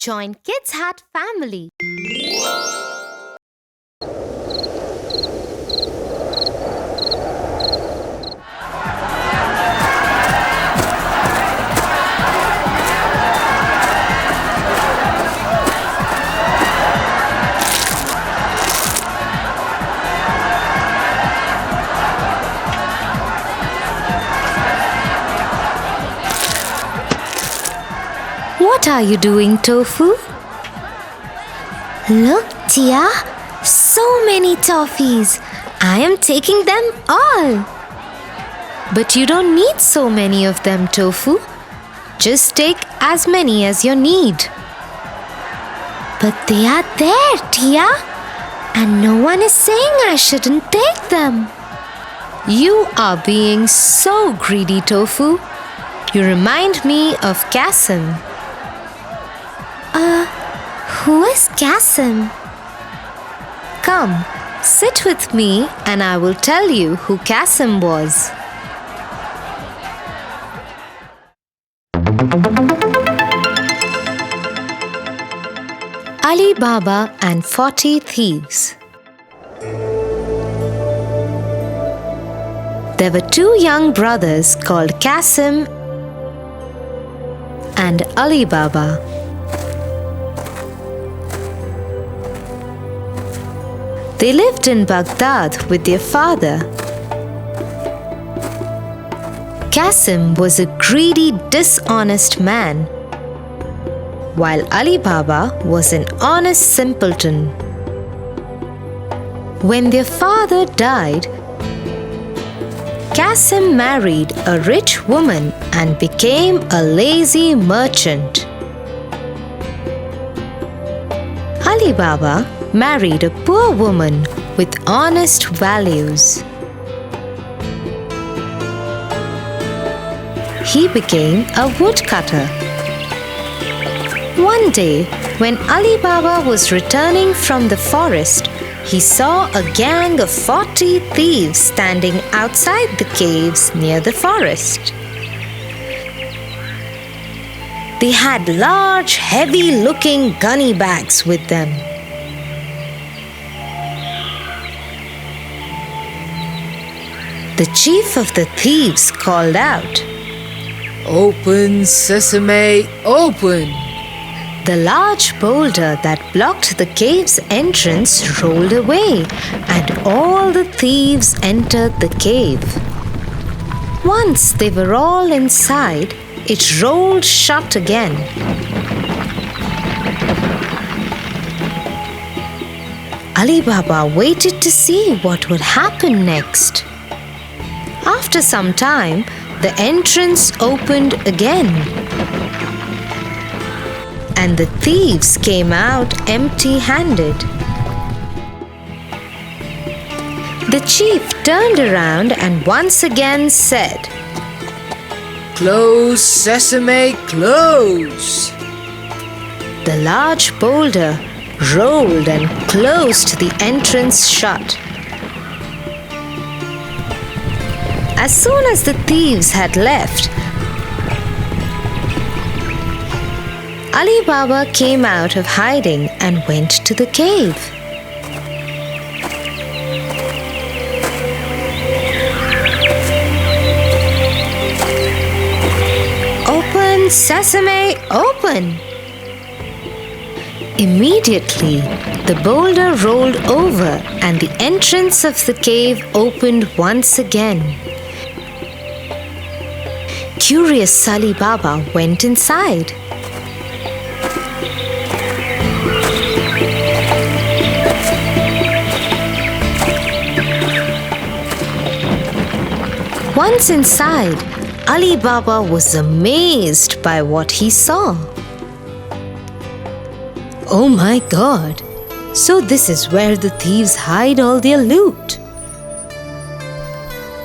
Join Kids Hat family. What are you doing, Tofu? Look, Tia, so many toffees. I am taking them all. But you don't need so many of them, Tofu. Just take as many as you need. But they are there, Tia, and no one is saying I shouldn't take them. You are being so greedy, Tofu. You remind me of Kasim. Who is Kasim? Come, sit with me and I will tell you who Kasim was. Alibaba and 40 Thieves. There were two young brothers called Kasim and Alibaba. They lived in Baghdad with their father. Kasim was a greedy, dishonest man, while Alibaba was an honest simpleton. When their father died, Kasim married a rich woman and became a lazy merchant. Alibaba married a poor woman with honest values. He became a woodcutter. One day, when Alibaba was returning from the forest, he saw a gang of 40 thieves standing outside the caves near the forest. They had large, heavy-looking gunny bags with them. The chief of the thieves called out, "Open, Sesame, open!" The large boulder that blocked the cave's entrance rolled away, and all the thieves entered the cave. Once they were all inside, it rolled shut again. Alibaba waited to see what would happen next. After some time, the entrance opened again, and the thieves came out empty-handed. The chief turned around and once again said, "Close, Sesame, close!" The large boulder rolled and closed the entrance shut. As soon as the thieves had left, Alibaba came out of hiding and went to the cave. "Open, Sesame, open!" Immediately, the boulder rolled over and the entrance of the cave opened once again. Curious Alibaba went inside. Once inside, Alibaba was amazed by what he saw. Oh my God! So this is where the thieves hide all their loot.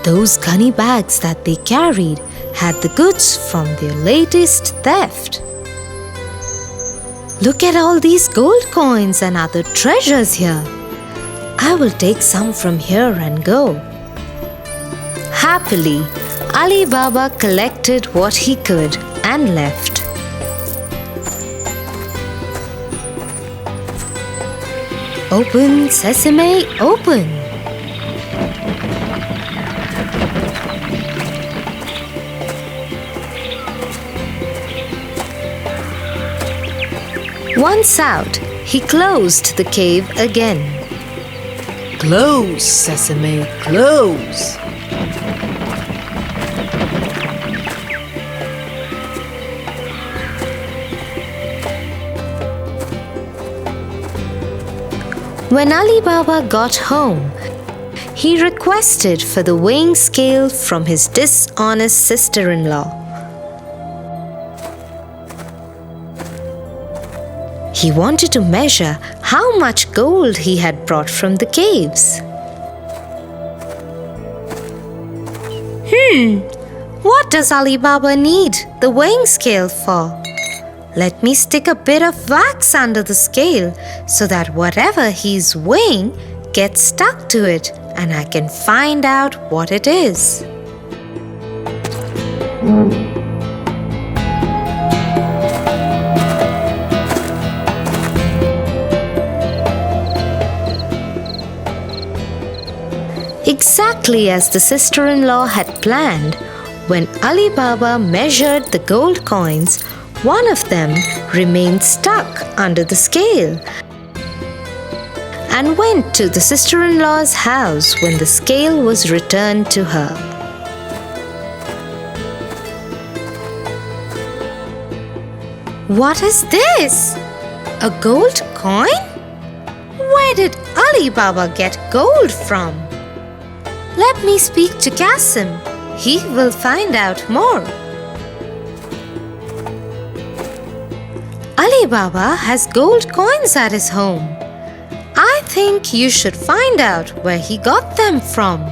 Those gunny bags that they carried had the goods from their latest theft. Look at all these gold coins and other treasures here. I will take some from here and go. Happily, Alibaba collected what he could and left. Open, sesame, open. Once out, he closed the cave again. Close, Sesame, close. When Alibaba got home, he requested for the weighing scale from his dishonest sister-in-law. He wanted to measure how much gold he had brought from the caves. What does Alibaba need the weighing scale for? Let me stick a bit of wax under the scale so that whatever he's weighing gets stuck to it and I can find out what it is. Exactly as the sister-in-law had planned, when Alibaba measured the gold coins, one of them remained stuck under the scale and went to the sister-in-law's house when the scale was returned to her. What is this? A gold coin? Where did Alibaba get gold from? Let me speak to Qasim. He will find out more. Alibaba has gold coins at his home. I think you should find out where he got them from.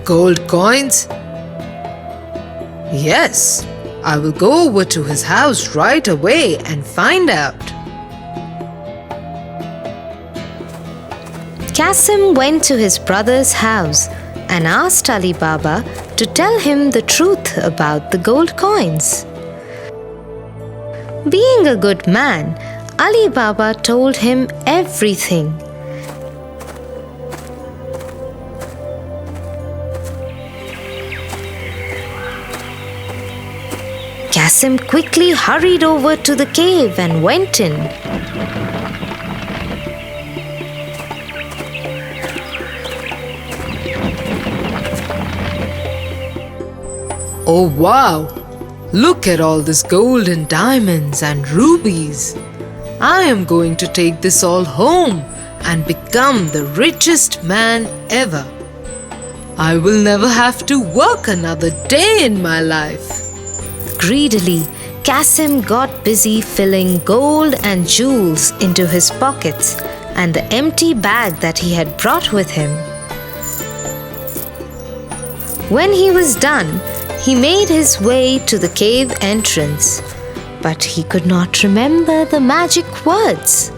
Gold coins? Yes, I will go over to his house right away and find out. Qasim went to his brother's house and asked Alibaba to tell him the truth about the gold coins. Being a good man, Alibaba told him everything. Qasim quickly hurried over to the cave and went in. Oh wow! Look at all this gold and diamonds and rubies. I am going to take this all home and become the richest man ever. I will never have to work another day in my life. Greedily, Qasim got busy filling gold and jewels into his pockets and the empty bag that he had brought with him. When he was done, he made his way to the cave entrance, but he could not remember the magic words.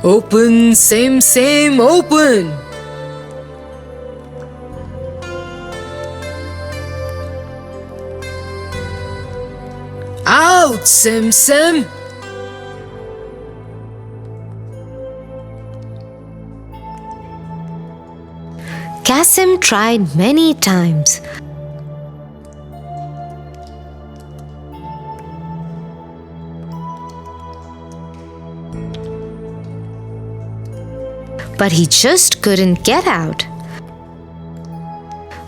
Open, same, open! Out, Sim! Qasim tried many times, but he just couldn't get out.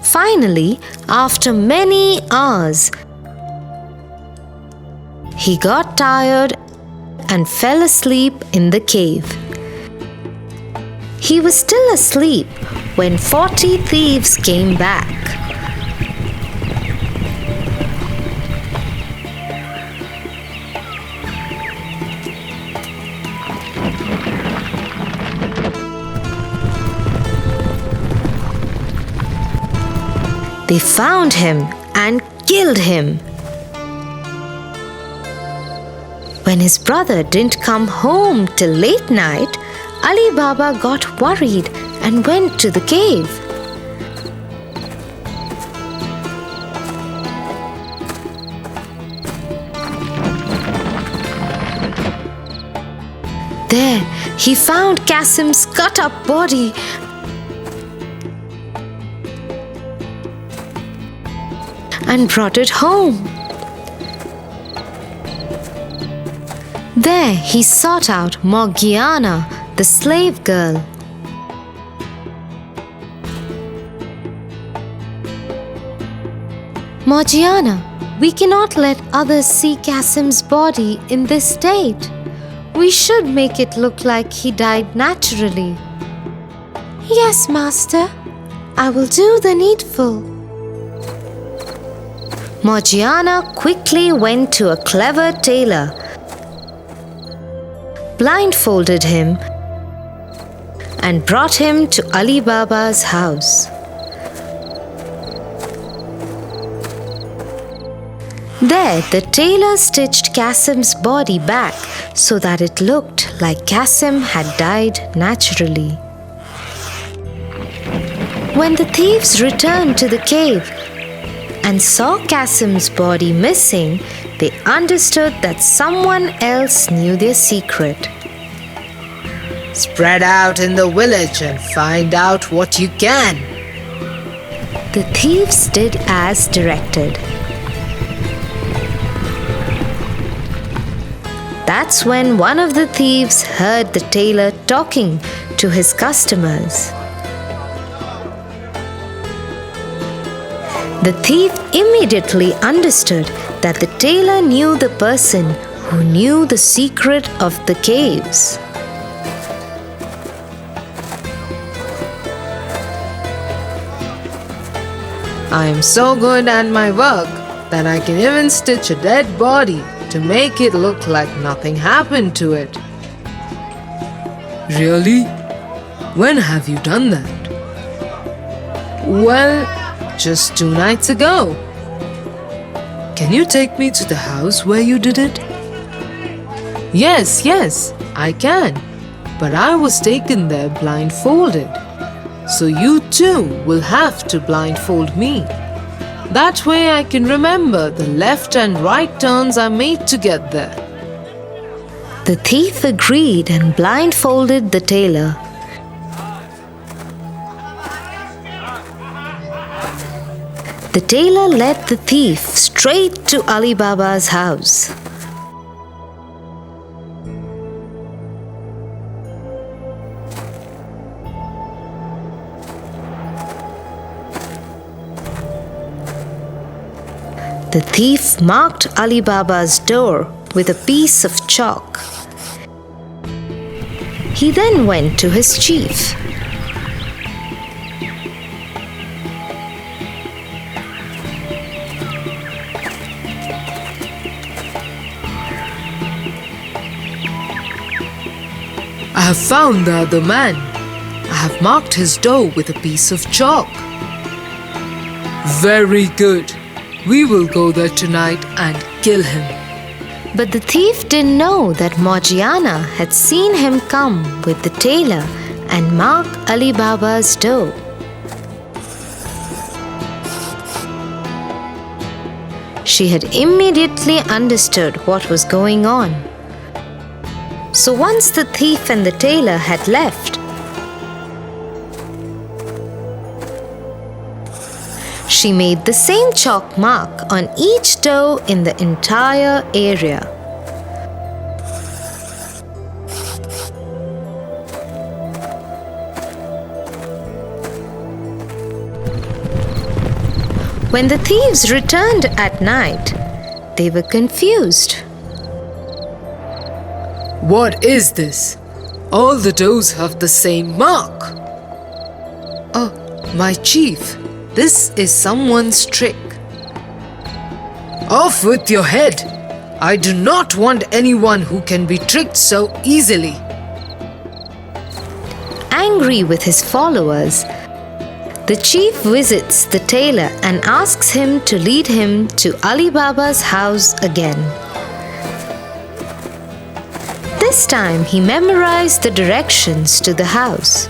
Finally, after many hours, he got tired and fell asleep in the cave. He was still asleep when 40 thieves came back. They found him and killed him. When his brother didn't come home till late night, Alibaba got worried and went to the cave. There, he found Qasim's cut-up body and brought it home. There, he sought out Morgiana, the slave girl. Morgiana, we cannot let others see Qasim's body in this state. We should make it look like he died naturally. Yes, Master. I will do the needful. Morgiana quickly went to a clever tailor, blindfolded him, and brought him to Alibaba's house. There, the tailor stitched Qasim's body back so that it looked like Qasim had died naturally. When the thieves returned to the cave and saw Qasim's body missing, they understood that someone else knew their secret. Spread out in the village and find out what you can. The thieves did as directed. That's when one of the thieves heard the tailor talking to his customers. The thief immediately understood that the tailor knew the person who knew the secret of the caves. I am so good at my work that I can even stitch a dead body to make it look like nothing happened to it. Really? When have you done that? Well, just 2 nights ago. Can you take me to the house where you did it? Yes, I can. But I was taken there blindfolded. So you too will have to blindfold me. That way I can remember the left and right turns I made to get there. The thief agreed and blindfolded the tailor. The tailor led the thief straight to Alibaba's house. The thief marked Alibaba's door with a piece of chalk. He then went to his chief. I have found the other man. I have marked his door with a piece of chalk. Very good. We will go there tonight and kill him. But the thief didn't know that Morgiana had seen him come with the tailor and mark Alibaba's door. She had immediately understood what was going on. So once the thief and the tailor had left, she made the same chalk mark on each door in the entire area. When the thieves returned at night, they were confused. What is this? All the doors have the same mark. Oh, my chief, this is someone's trick. Off with your head! I do not want anyone who can be tricked so easily. Angry with his followers, the chief visits the tailor and asks him to lead him to Alibaba's house again. This time he memorized the directions to the house.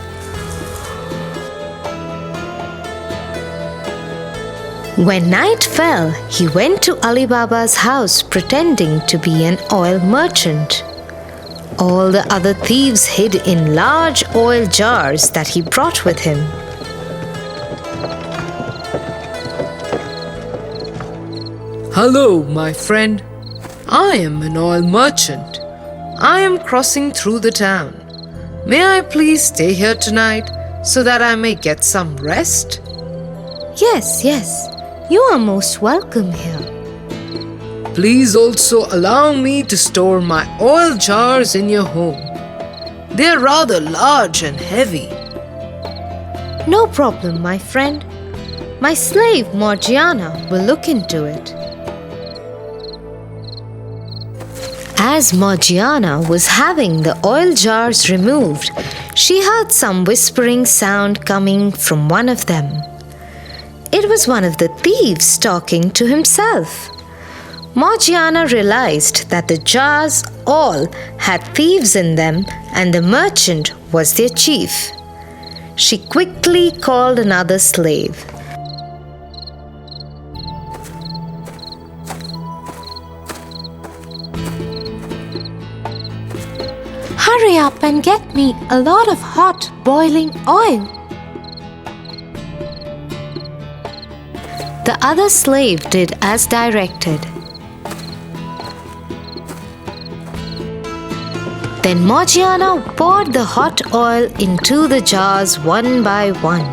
When night fell, he went to Alibaba's house pretending to be an oil merchant. All the other thieves hid in large oil jars that he brought with him. Hello, my friend. I am an oil merchant. I am crossing through the town. May I please stay here tonight so that I may get some rest? Yes, you are most welcome here. Please also allow me to store my oil jars in your home. They are rather large and heavy. No problem, my friend. My slave Morgiana will look into it. As Morgiana was having the oil jars removed, she heard some whispering sound coming from one of them. It was one of the thieves talking to himself. Morgiana realized that the jars all had thieves in them and the merchant was their chief. She quickly called another slave. Hurry up and get me a lot of hot boiling oil. The other slave did as directed. Then Morgiana poured the hot oil into the jars one by one.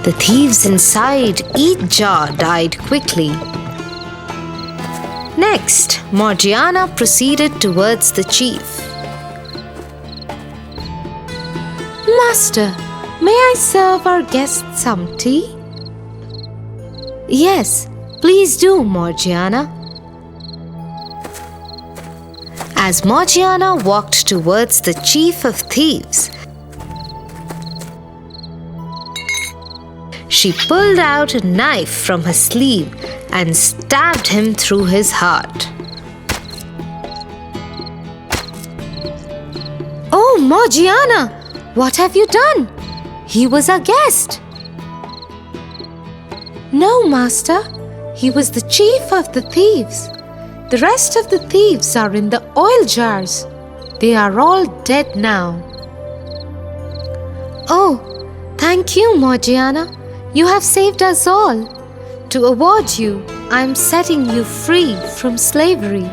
The thieves inside each jar died quickly. Next, Morgiana proceeded towards the chief. Master, may I serve our guests some tea? Yes, please do, Morgiana. As Morgiana walked towards the chief of thieves, she pulled out a knife from her sleeve and stabbed him through his heart. Oh, Morgiana, what have you done? He was a guest. No, master. He was the chief of the thieves. The rest of the thieves are in the oil jars. They are all dead now. Oh, thank you, Morgiana. You have saved us all. To award you, I am setting you free from slavery.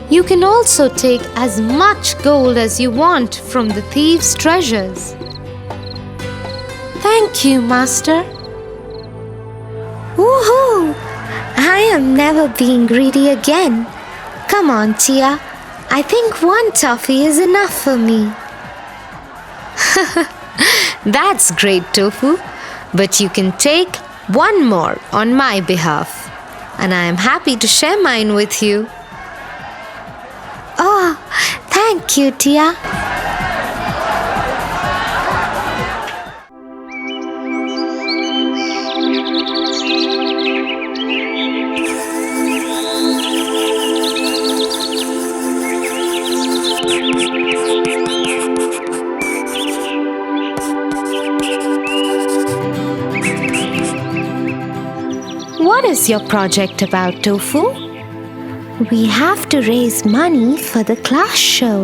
You can also take as much gold as you want from the thieves' treasures. Thank you, master. Woohoo! I am never being greedy again. Come on, Tia. I think one toffee is enough for me. That's great, Tofu. But you can take one more on my behalf. And I am happy to share mine with you. Oh, thank you, Tia. What is your project about, Tofu? We have to raise money for the class show.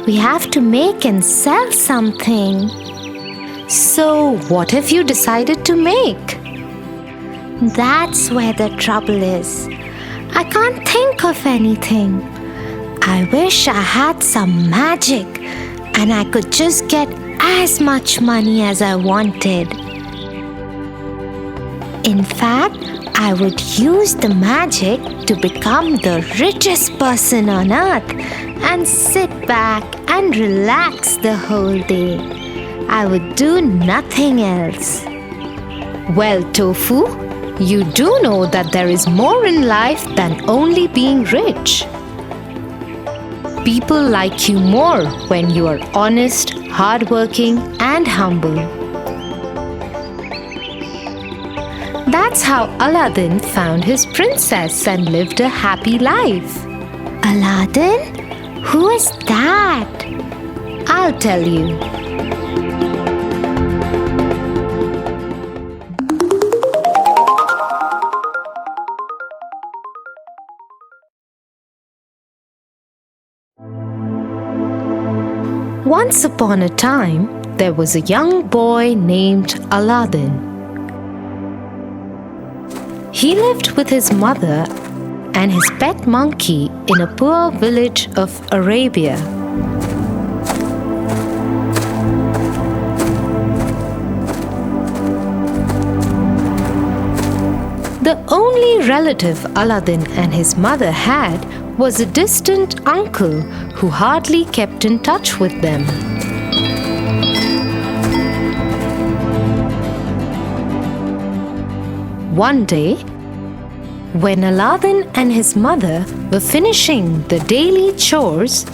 We have to make and sell something. So, what have you decided to make? That's where the trouble is. I can't think of anything. I wish I had some magic and I could just get as much money as I wanted. In fact, I would use the magic to become the richest person on earth and sit back and relax the whole day. I would do nothing else. Well, Tofu, you do know that there is more in life than only being rich. People like you more when you are honest, hardworking, and humble. That's how Aladdin found his princess and lived a happy life. Aladdin? Who is that? I'll tell you. Once upon a time, there was a young boy named Aladdin. He lived with his mother and his pet monkey in a poor village of Arabia. The only relative Aladdin and his mother had was a distant uncle who hardly kept in touch with them. One day, when Aladdin and his mother were finishing the daily chores,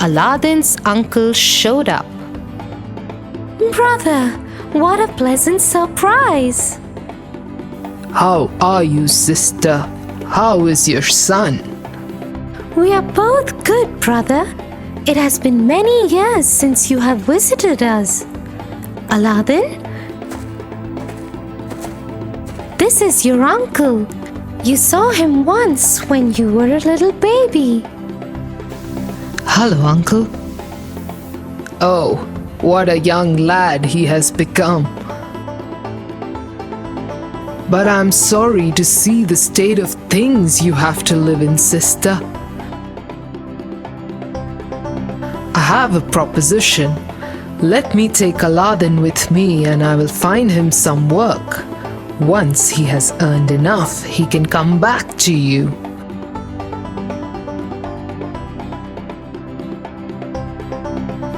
Aladdin's uncle showed up. "Brother, what a pleasant surprise!" How are you, sister? How is your son? "We are both good, brother. It has been many years since you have visited us. Aladdin, this is your uncle. You saw him once when you were a little baby." Hello, uncle. Oh, what a young lad he has become. But I'm sorry to see the state of things you have to live in, sister. I have a proposition. Let me take Aladdin with me and I will find him some work. Once he has earned enough, he can come back to you.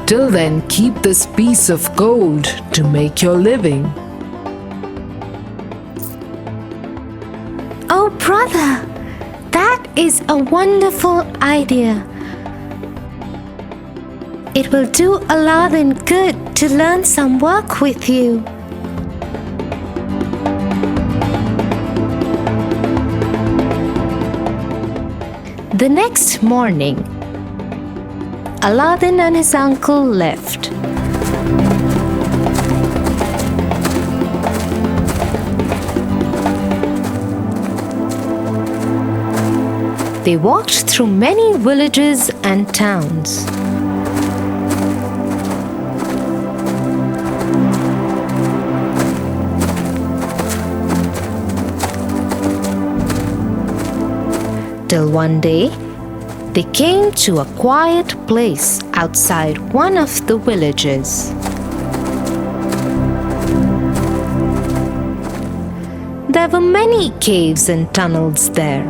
Till then, keep this piece of gold to make your living. Oh, brother, that is a wonderful idea. It will do Aladdin good to learn some work with you. The next morning, Aladdin and his uncle left. They walked through many villages and towns. Till one day, they came to a quiet place outside one of the villages. There were many caves and tunnels there.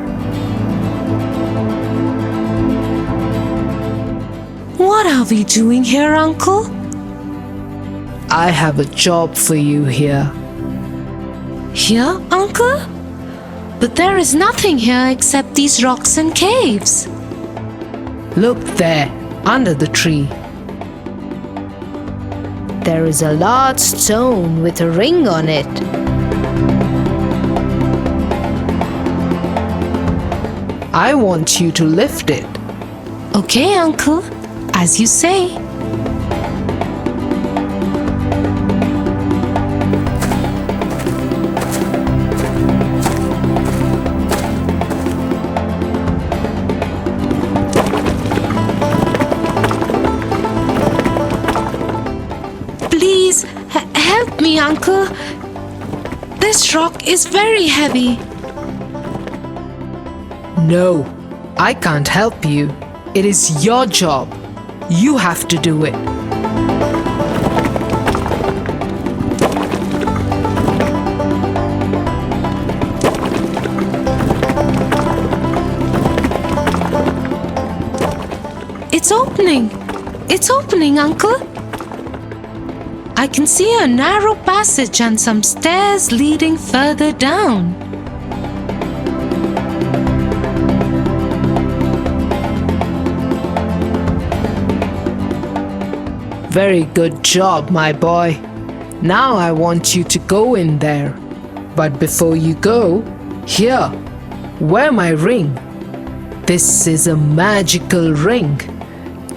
"What are we doing here, Uncle?" I have a job for you here. "Here, Uncle? But there is nothing here except these rocks and caves." Look there, under the tree. There is a large stone with a ring on it. I want you to lift it. Okay, Uncle, as you say. Please help me, Uncle. This rock is very heavy. No, I can't help you. It is your job. You have to do it. It's opening. It's opening, Uncle. I can see a narrow passage and some stairs leading further down. Very good job, my boy. Now I want you to go in there. But before you go, here, wear my ring. This is a magical ring.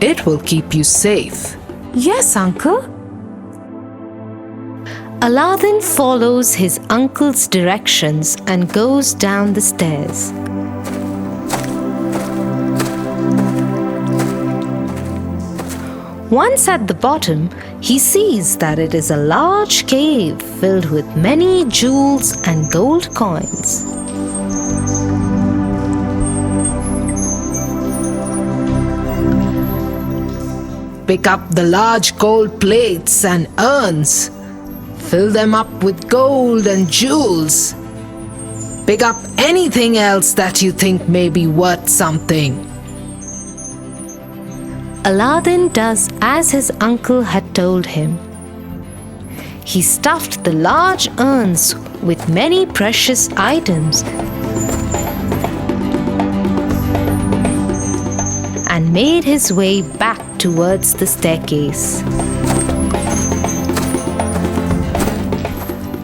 It will keep you safe. Yes, uncle. Aladdin follows his uncle's directions and goes down the stairs. Once at the bottom, he sees that it is a large cave filled with many jewels and gold coins. Pick up the large gold plates and urns. Fill them up with gold and jewels. Pick up anything else that you think may be worth something. Aladdin does as his uncle had told him. He stuffed the large urns with many precious items and made his way back towards the staircase.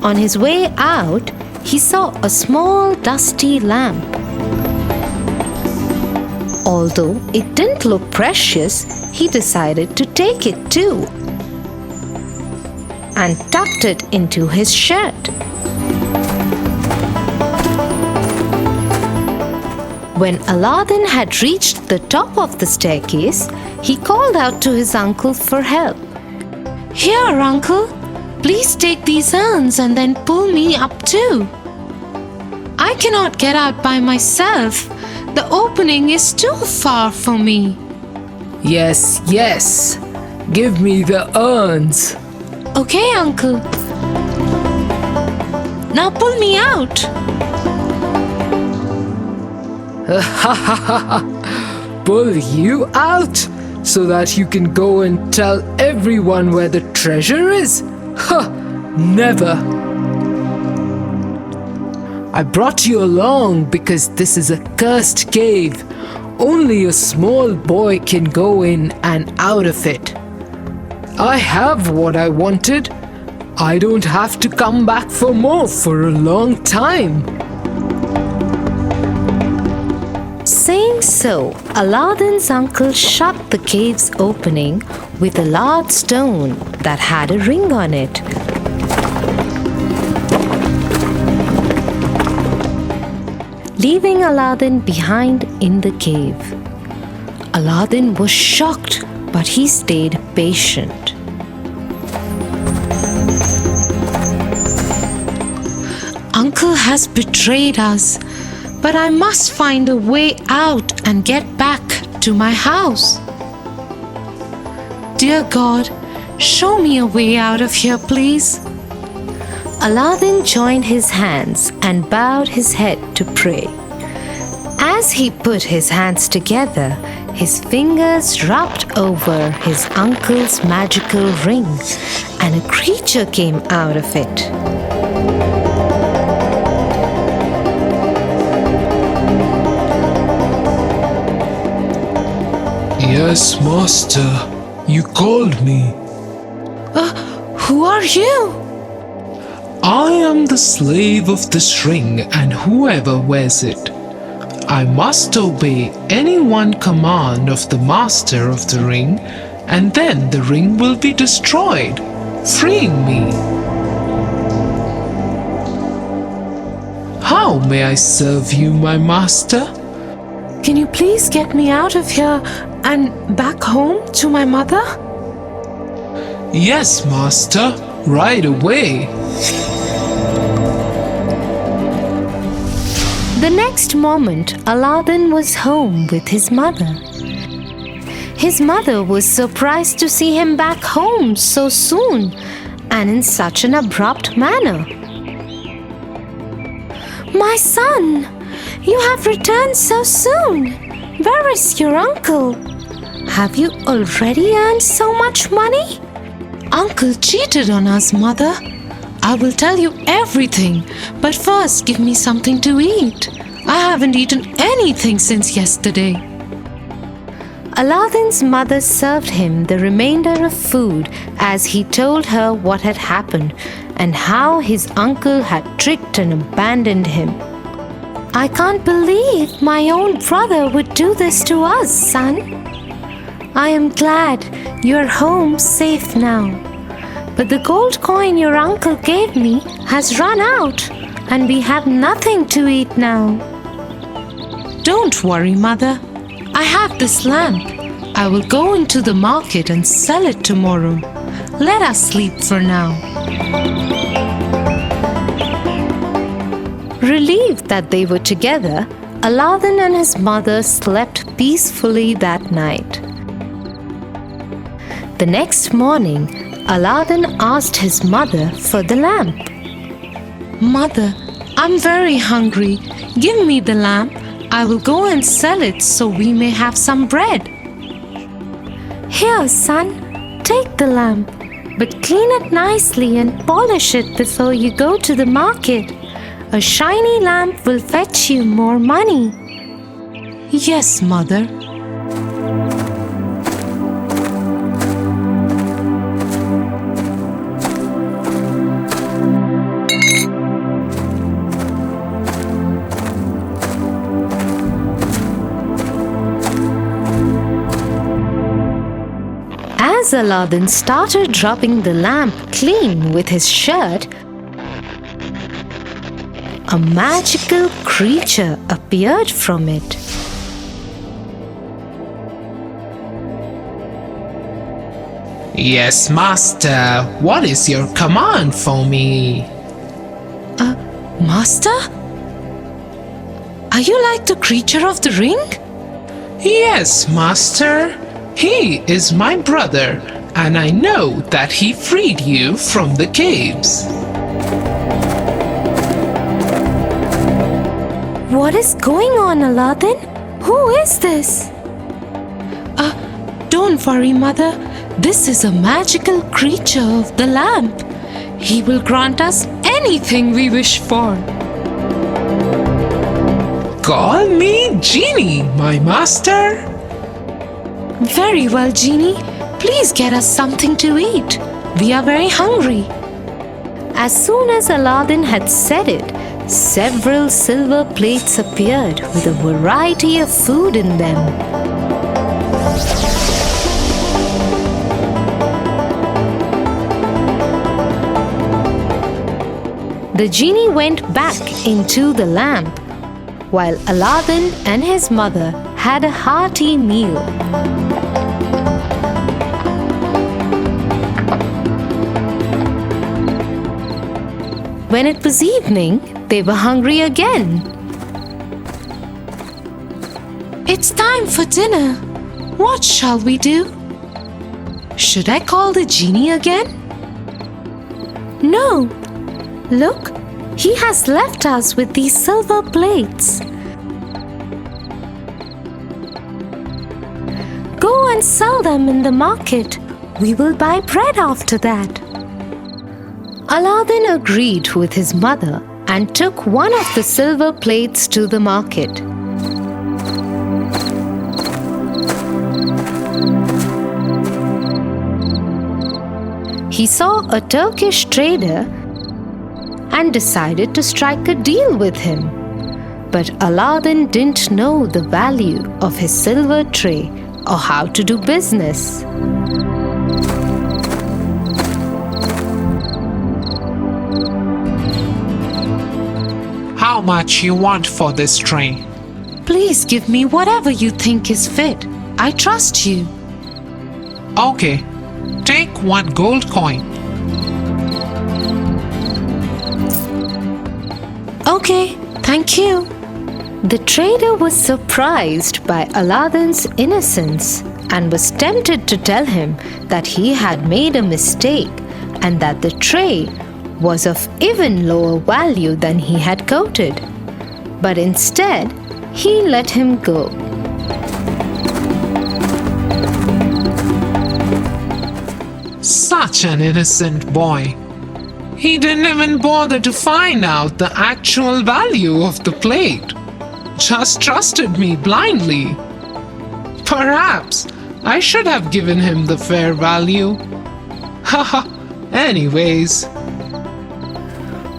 On his way out, he saw a small dusty lamp. Although it didn't look precious, he decided to take it too and tucked it into his shirt. When Aladdin had reached the top of the staircase, he called out to his uncle for help. Here, uncle. Please take these urns and then pull me up too. I cannot get out by myself. The opening is too far for me. Yes, yes. Give me the urns. Okay, uncle. Now pull me out. Pull you out so that you can go and tell everyone where the treasure is? Huh, never. I brought you along because this is a cursed cave. Only a small boy can go in and out of it. I have what I wanted. I don't have to come back for more for a long time. Saying so, Aladdin's uncle shut the cave's opening with a large stone that had a ring on it. Leaving Aladdin behind in the cave. Aladdin was shocked, but he stayed patient. Uncle has betrayed us, but I must find a way out and get back to my house. Dear God, show me a way out of here, please. Aladdin joined his hands and bowed his head to pray. As he put his hands together, his fingers rubbed over his uncle's magical ring, and a creature came out of it. Yes, Master. You called me. Who are you? I am the slave of this ring and whoever wears it. I must obey any one command of the master of the ring, and then the ring will be destroyed, freeing me. How may I serve you, my master? Can you please get me out of here and back home to my mother? Yes, master, right away. The next moment, Aladdin was home with his mother. His mother was surprised to see him back home so soon and in such an abrupt manner. My son, you have returned so soon. Where is your uncle? Have you already earned so much money? Uncle cheated on us, mother. I will tell you everything, but first give me something to eat. I haven't eaten anything since yesterday. Aladdin's mother served him the remainder of food as he told her what had happened and how his uncle had tricked and abandoned him. I can't believe my own brother would do this to us, son. I am glad you're home safe now. But the gold coin your uncle gave me has run out, and we have nothing to eat now. Don't worry, Mother. I have this lamp. I will go into the market and sell it tomorrow. Let us sleep for now. Relieved that they were together, Aladdin and his mother slept peacefully that night. The next morning, Aladdin asked his mother for the lamp. Mother, I'm very hungry. Give me the lamp. I will go and sell it so we may have some bread. Here, son, take the lamp, but clean it nicely and polish it before you go to the market. A shiny lamp will fetch you more money. Yes, Mother. As Aladdin started rubbing the lamp clean with his shirt, a magical creature appeared from it. Yes, Master. What is your command for me? Master? Are you like the creature of the ring? Yes, Master. He is my brother, and I know that he freed you from the caves. What is going on, Aladdin? Who is this? Don't worry, Mother. This is a magical creature of the lamp. He will grant us anything we wish for. Call me Genie, my master. Very well, Genie. Please get us something to eat. We are very hungry. As soon as Aladdin had said it, several silver plates appeared with a variety of food in them. The genie went back into the lamp, while Aladdin and his mother had a hearty meal. When it was evening, they were hungry again. It's time for dinner. What shall we do? Should I call the genie again? No. Look, he has left us with these silver plates. Go and sell them in the market. We will buy bread after that. Aladdin agreed with his mother and took one of the silver plates to the market. He saw a Turkish trader and decided to strike a deal with him. But Aladdin didn't know the value of his silver tray or how to do business. How much you want for this tray? Please give me whatever you think is fit. I trust you. Okay, take one gold coin. Okay, thank you. The trader was surprised by Aladdin's innocence and was tempted to tell him that he had made a mistake and that the tray was of even lower value than he had quoted. But instead, he let him go. Such an innocent boy. He didn't even bother to find out the actual value of the plate. Just trusted me blindly. Perhaps I should have given him the fair value. Haha, anyways.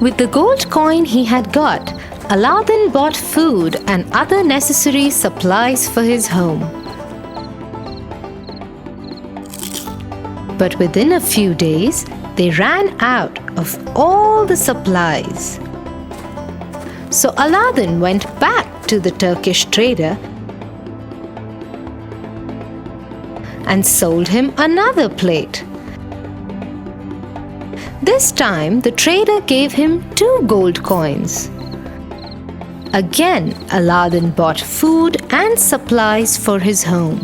With the gold coin he had got, Aladdin bought food and other necessary supplies for his home. But within a few days, they ran out of all the supplies. So Aladdin went back to the Turkish trader and sold him another plate. This time, the trader gave him 2 gold coins. Again, Aladdin bought food and supplies for his home.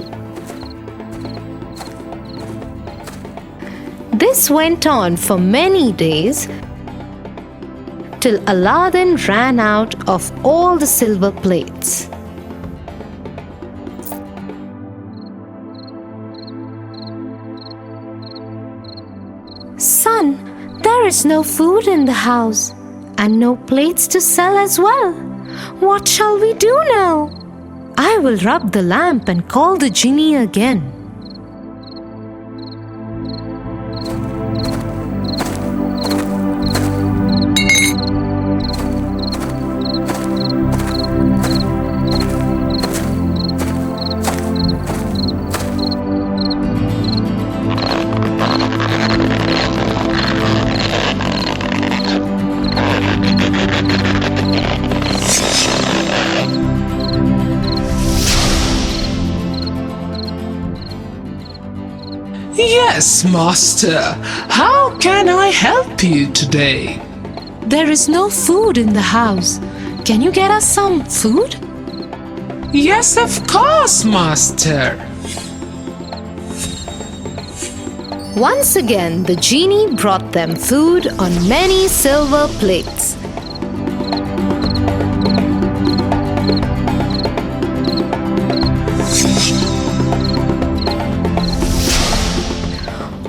This went on for many days till Aladdin ran out of all the silver plates. Son, there is no food in the house and no plates to sell as well. What shall we do now? I will rub the lamp and call the genie again. Yes, master. How can I help you today? There is no food in the house. Can you get us some food? Yes, of course, master. Once again, the genie brought them food on many silver plates.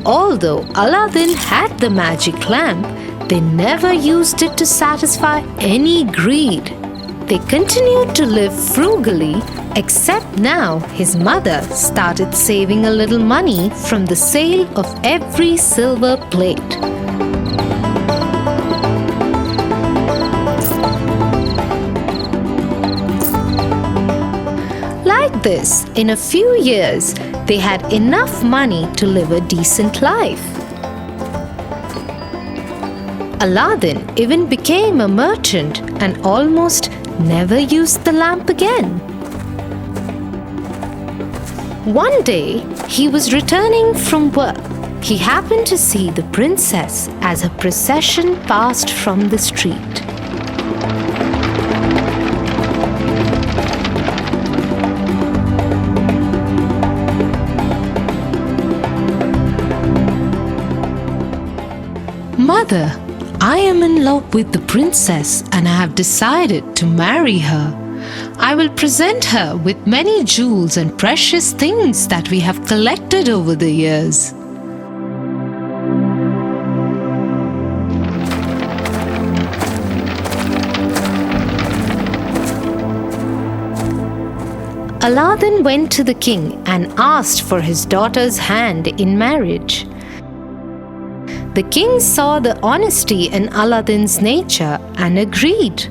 Although Aladdin had the magic lamp, they never used it to satisfy any greed. They continued to live frugally, except now his mother started saving a little money from the sale of every silver plate. Like this, in a few years, they had enough money to live a decent life. Aladdin even became a merchant and almost never used the lamp again. One day, he was returning from work. He happened to see the princess as a procession passed from the street. Mother, I am in love with the princess and I have decided to marry her. I will present her with many jewels and precious things that we have collected over the years. Aladdin went to the king and asked for his daughter's hand in marriage. The king saw the honesty in Aladdin's nature and agreed.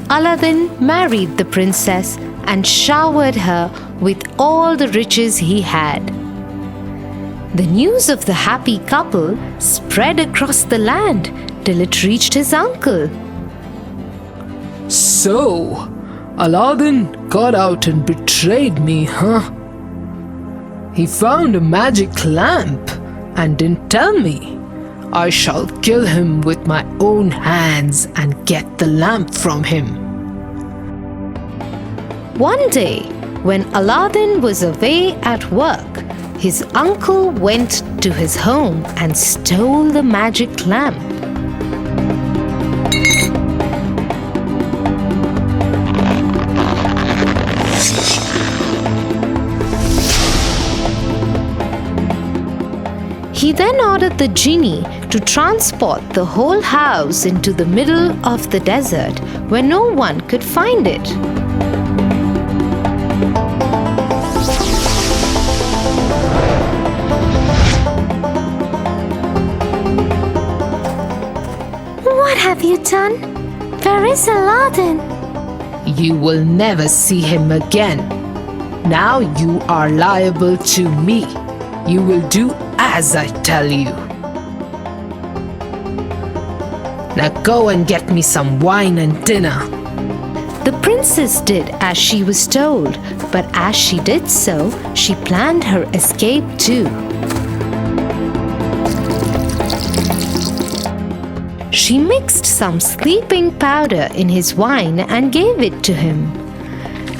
Aladdin married the princess and showered her with all the riches he had. The news of the happy couple spread across the land till it reached his uncle. So, Aladdin got out and betrayed me, huh? He found a magic lamp and didn't tell me. I shall kill him with my own hands and get the lamp from him. One day, when Aladdin was away at work, his uncle went to his home and stole the magic lamp. He then ordered the genie to transport the whole house into the middle of the desert where no one could find it. What have you done? Where is Aladdin? You will never see him again. Now you are liable to me. You will do as I tell you. Now go and get me some wine and dinner. The princess did as she was told, but as she did so, she planned her escape too. She mixed some sleeping powder in his wine and gave it to him.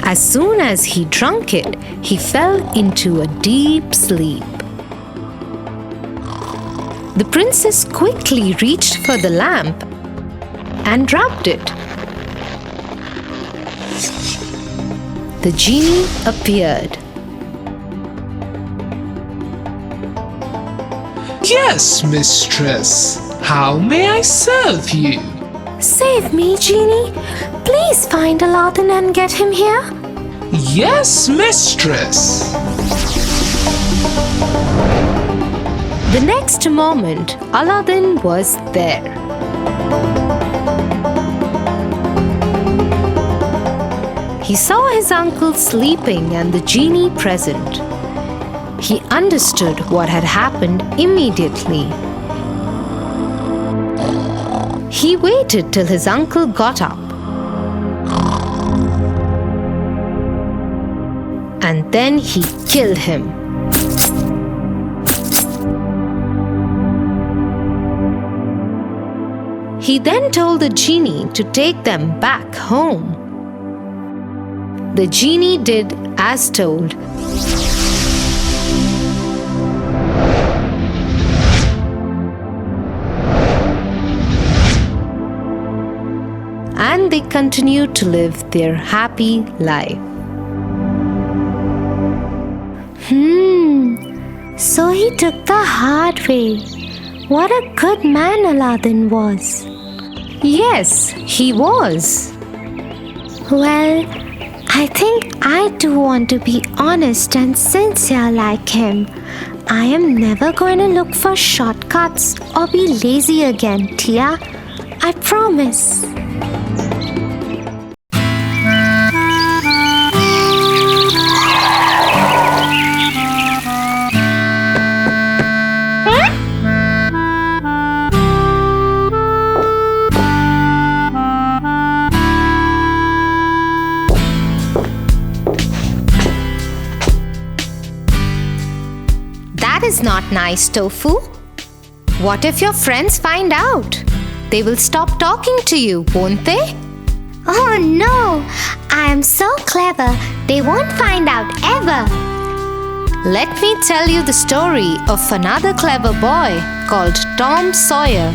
As soon as he drank it, he fell into a deep sleep. The princess quickly reached for the lamp and rubbed it. The genie appeared. Yes, mistress. How may I serve you? Save me, genie. Please find Aladdin and get him here. Yes, mistress. The next moment, Aladdin was there. He saw his uncle sleeping and the genie present. He understood what had happened immediately. He waited till his uncle got up. And then he killed him. He then told the genie to take them back home. The genie did as told. And they continued to live their happy life. So he took the hard way. What a good man Aladdin was. Yes, he was. Well, I think I too want to be honest and sincere like him. I am never going to look for shortcuts or be lazy again, Tia. I promise. That is not nice, Tofu. What if your friends find out? They will stop talking to you, won't they? Oh no! I am so clever, they won't find out ever. Let me tell you the story of another clever boy called Tom Sawyer.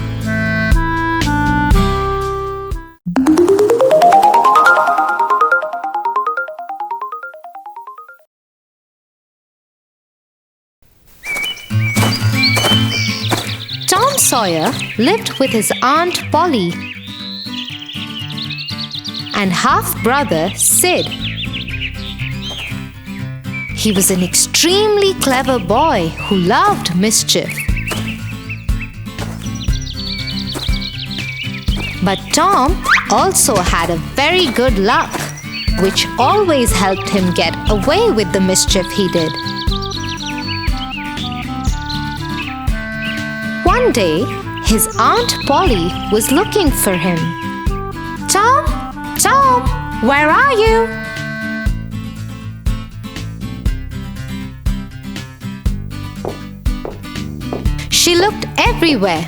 Tom Sawyer lived with his Aunt Polly and half-brother Sid. He was an extremely clever boy who loved mischief. But Tom also had a very good luck, which always helped him get away with the mischief he did. One day, his Aunt Polly was looking for him. "Tom, Tom, where are you?" She looked everywhere.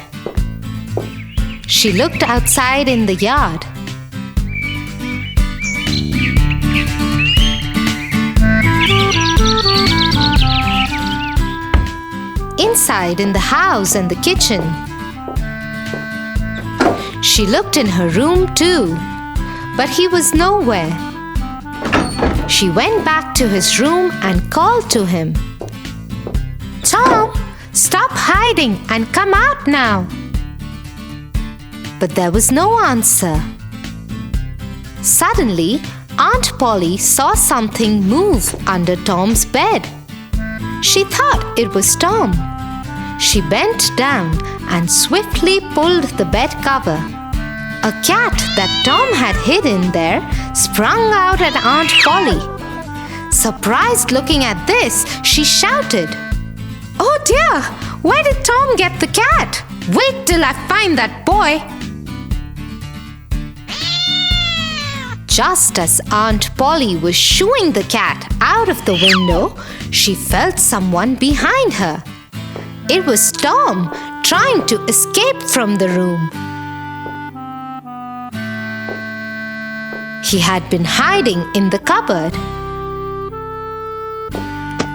She looked outside in the yard. Inside in the house and the kitchen. She looked in her room too, but he was nowhere. She went back to his room and called to him. "Tom, stop hiding and come out now." But there was no answer. Suddenly, Aunt Polly saw something move under Tom's bed. She thought it was Tom. She bent down and swiftly pulled the bed cover. A cat that Tom had hidden there sprung out at Aunt Polly. Surprised looking at this, she shouted, Oh dear, where did Tom get the cat? Wait till I find that boy. Just as Aunt Polly was shooing the cat out of the window, she felt someone behind her. It was Tom, trying to escape from the room. He had been hiding in the cupboard.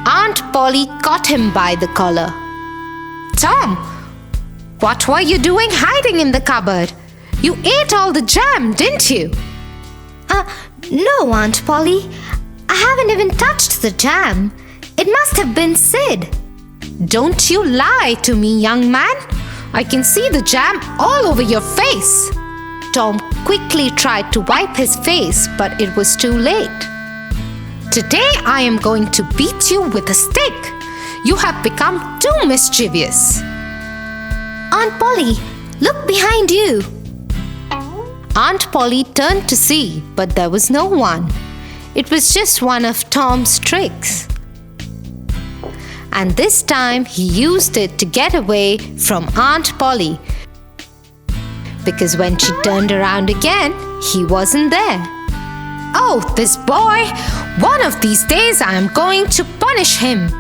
Aunt Polly caught him by the collar. Tom, what were you doing hiding in the cupboard? You ate all the jam, didn't you? No, Aunt Polly. I haven't even touched the jam. It must have been Sid. Don't you lie to me, young man. I can see the jam all over your face. Tom quickly tried to wipe his face, but it was too late. Today I am going to beat you with a stick. You have become too mischievous. Aunt Polly, look behind you. Aunt Polly turned to see, but there was no one. It was just one of Tom's tricks. And this time he used it to get away from Aunt Polly, because when she turned around again, he wasn't there. Oh, this boy! One of these days I am going to punish him.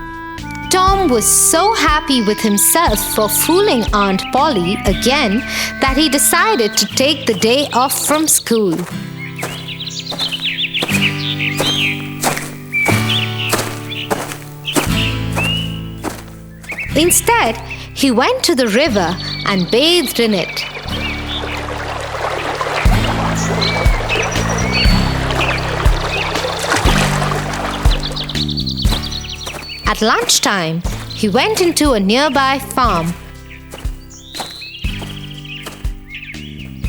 Tom was so happy with himself for fooling Aunt Polly again that he decided to take the day off from school. Instead, he went to the river and bathed in it. At lunchtime, he went into a nearby farm,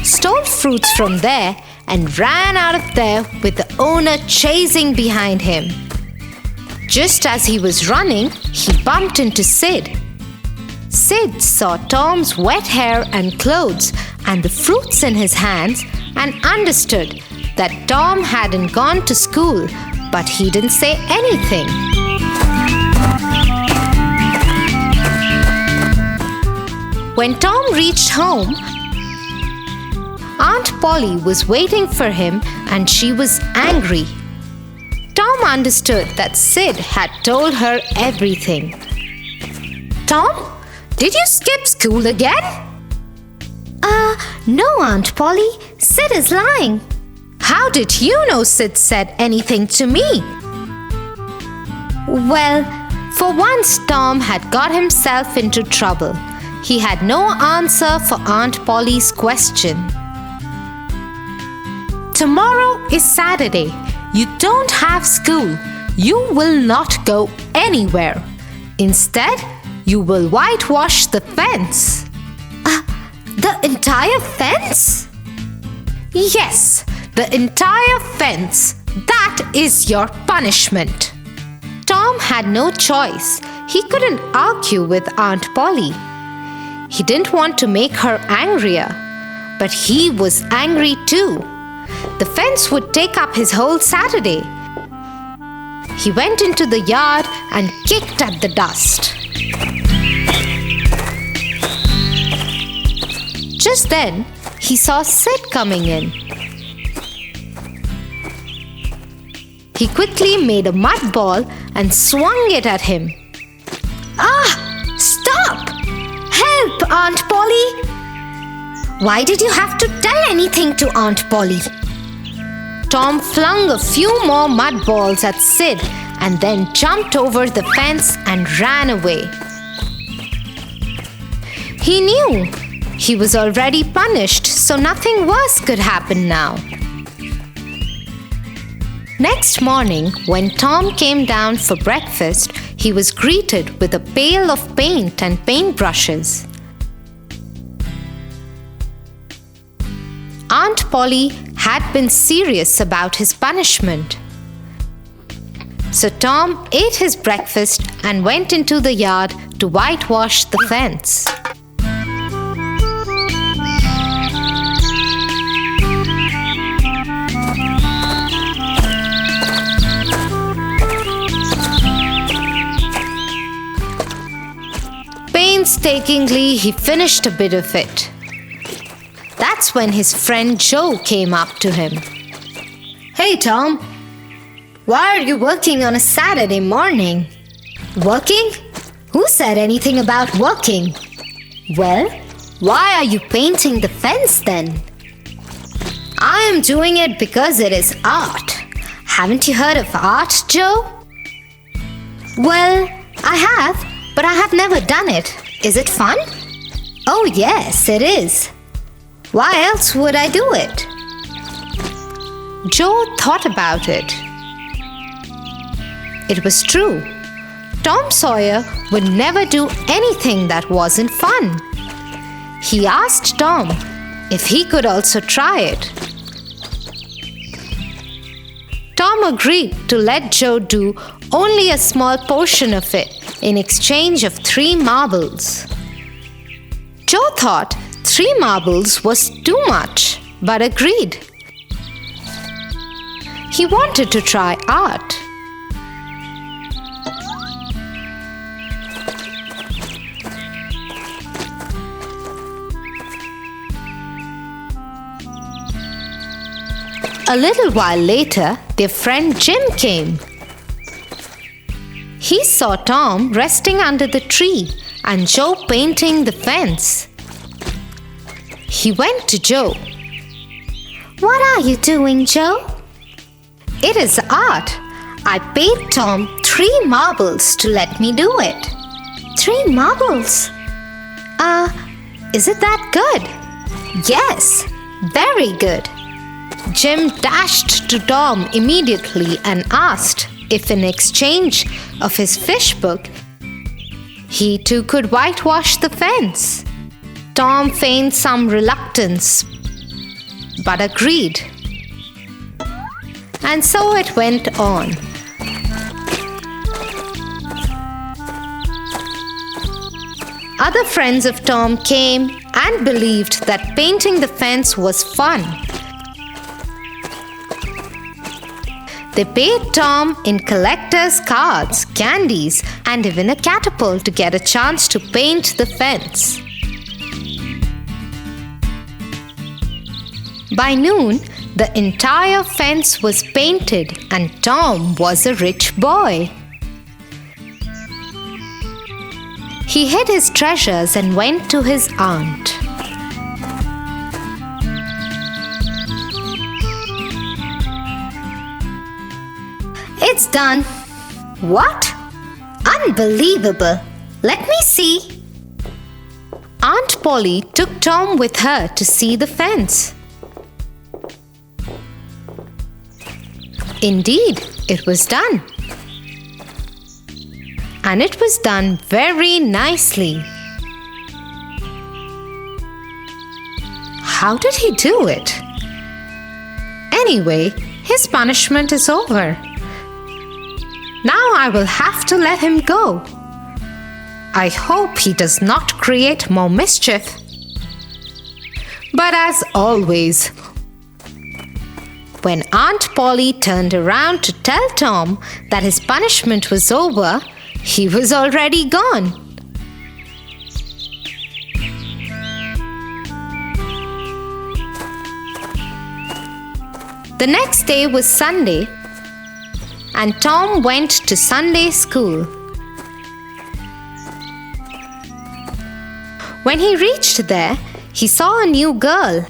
stole fruits from there, and ran out of there with the owner chasing behind him. Just as he was running, he bumped into Sid. Sid saw Tom's wet hair and clothes and the fruits in his hands and understood that Tom hadn't gone to school, but he didn't say anything. When Tom reached home, Aunt Polly was waiting for him and she was angry. Tom understood that Sid had told her everything. Tom, did you skip school again? No, Aunt Polly. Sid is lying. How did you know Sid said anything to me? Well, for once, Tom had got himself into trouble. He had no answer for Aunt Polly's question. Tomorrow is Saturday. You don't have school. You will not go anywhere. Instead, you will whitewash the fence. the entire fence? Yes, the entire fence. That is your punishment. Tom had no choice. He couldn't argue with Aunt Polly. He didn't want to make her angrier, but he was angry too. The fence would take up his whole Saturday. He went into the yard and kicked at the dust. Just then, he saw Sid coming in. He quickly made a mud ball and swung it at him. Stop! Help, Aunt Polly! Why did you have to tell anything to Aunt Polly? Tom flung a few more mud balls at Sid and then jumped over the fence and ran away. He knew he was already punished, so nothing worse could happen now. Next morning, when Tom came down for breakfast, he was greeted with a pail of paint and paintbrushes. Aunt Polly had been serious about his punishment. So Tom ate his breakfast and went into the yard to whitewash the fence. Painstakingly, he finished a bit of it. That's when his friend Joe came up to him. "Hey, Tom. Why are you working on a Saturday morning?" "Working? Who said anything about working?" "Well, why are you painting the fence then?" "I am doing it because it is art. Haven't you heard of art, Joe?" "Well, I have, but I have never done it. Is it fun?" "Oh, yes, it is. Why else would I do it?" Joe thought about it. It was true. Tom Sawyer would never do anything that wasn't fun. He asked Tom if he could also try it. Tom agreed to let Joe do only a small portion of it in exchange of 3 marbles. Joe thought 3 marbles was too much, but agreed. He wanted to try art. A little while later, their friend Jim came. He saw Tom resting under the tree and Joe painting the fence. He went to Joe. "What are you doing, Joe?" "It is art. I paid Tom 3 marbles to let me do it." "3 marbles? Is it that good?" "Yes, very good." Jim dashed to Tom immediately and asked if in exchange of his fish book, he too could whitewash the fence. Tom feigned some reluctance, but agreed. And so it went on. Other friends of Tom came and believed that painting the fence was fun. They paid Tom in collector's cards, candies, and even a catapult to get a chance to paint the fence. By noon, the entire fence was painted and Tom was a rich boy. He hid his treasures and went to his aunt. "It's done." "What? Unbelievable. Let me see." Aunt Polly took Tom with her to see the fence. Indeed, it was done. And it was done very nicely. How did he do it? Anyway, his punishment is over. Now I will have to let him go. I hope he does not create more mischief. But as always, when Aunt Polly turned around to tell Tom that his punishment was over, he was already gone. The next day was Sunday, and Tom went to Sunday school. When he reached there, he saw a new girl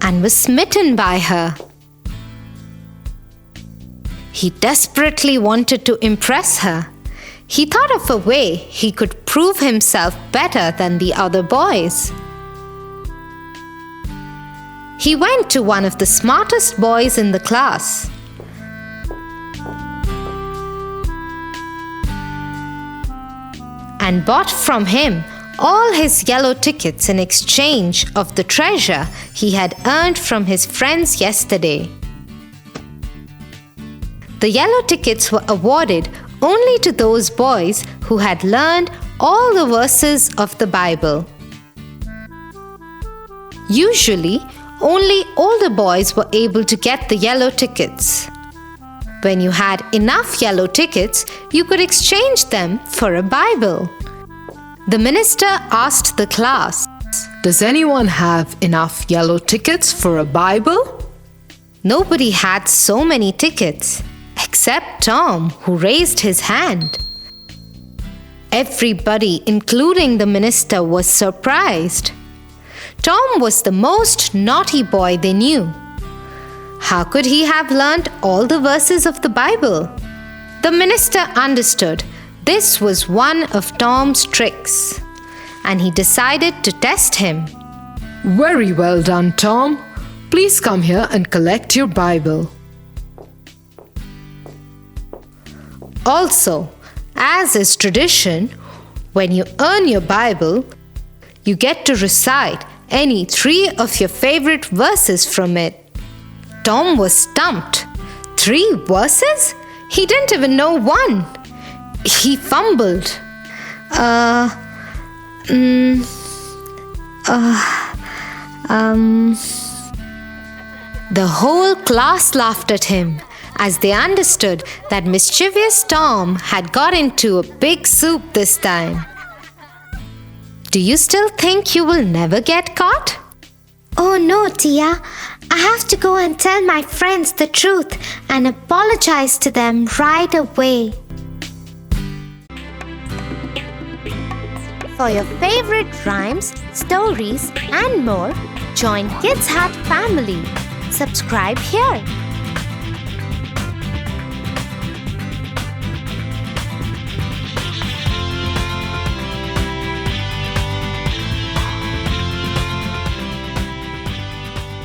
and was smitten by her. He desperately wanted to impress her. He thought of a way he could prove himself better than the other boys. He went to one of the smartest boys in the class. And bought from him all his yellow tickets in exchange of the treasure he had earned from his friends yesterday. The yellow tickets were awarded only to those boys who had learned all the verses of the Bible. Usually, only older boys were able to get the yellow tickets. When you had enough yellow tickets, you could exchange them for a Bible. The minister asked the class, Does anyone have enough yellow tickets for a Bible? Nobody had so many tickets, except Tom, who raised his hand. Everybody, including the minister, was surprised. Tom was the most naughty boy they knew. How could he have learned all the verses of the Bible? The minister understood this was one of Tom's tricks, and he decided to test him. Very well done, Tom. Please come here and collect your Bible. Also, as is tradition, when you earn your Bible, you get to recite any 3 of your favorite verses from it. Tom was stumped. 3 verses? He didn't even know one. He fumbled. The whole class laughed at him as they understood that mischievous Tom had got into a big soup this time. Do you still think you will never get caught? Oh no, Tia. I have to go and tell my friends the truth and apologize to them right away. For your favorite rhymes, stories, and more, join Kids Hut family. Subscribe here.